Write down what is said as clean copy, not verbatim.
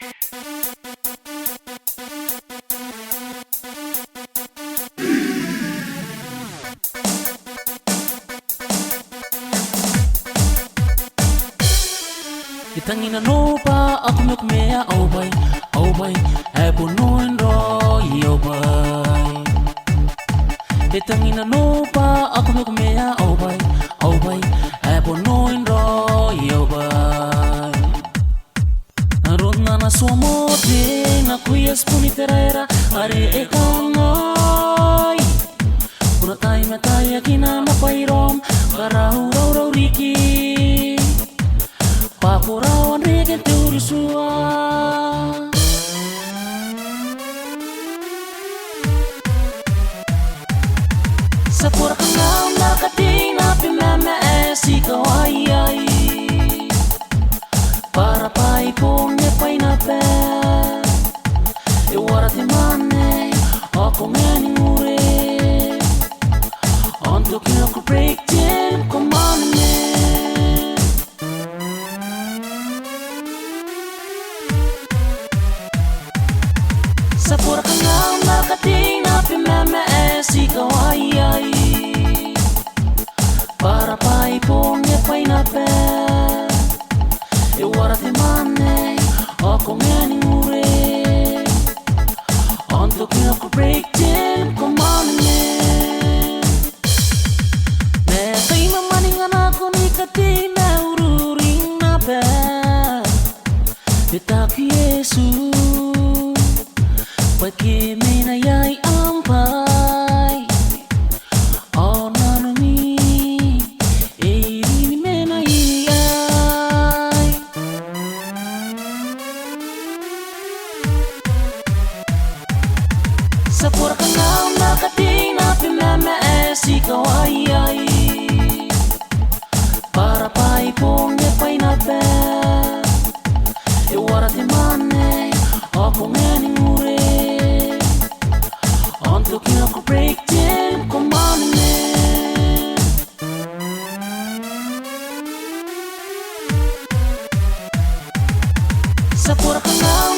Itangina no pa aku nuk mea au bai e punuin roi au bai. Itangina no pa aku nuk mea au bai e punuin roi au bai. Naruna na suamote na kuyas punitera are e kangai. Kuna tai matai akina mapairom karau rau riki. Pakurawan regen turusua Sapura kangau nakating Abemama si kawaiai Para pai pong nepay na pe Iwarati mane ako nganing ure Untuk aku break jam kumane Sapura kangau nakating Abemama si kawaiai Para pai pong nepay na pe Iwarati mane ako nganing ure Untuk aku break jam kumane Nepay mamaningan ako ni kating na ururing na pe Bitaki Yesus Pagi menayai ampai Oh nanumi Ini menayai Sapura kangau nakating Abemama si kawaiai Para pai pong nepay na pe Iwarati mane ako nganing ure Untuk aku break jam kumane Sapura kangau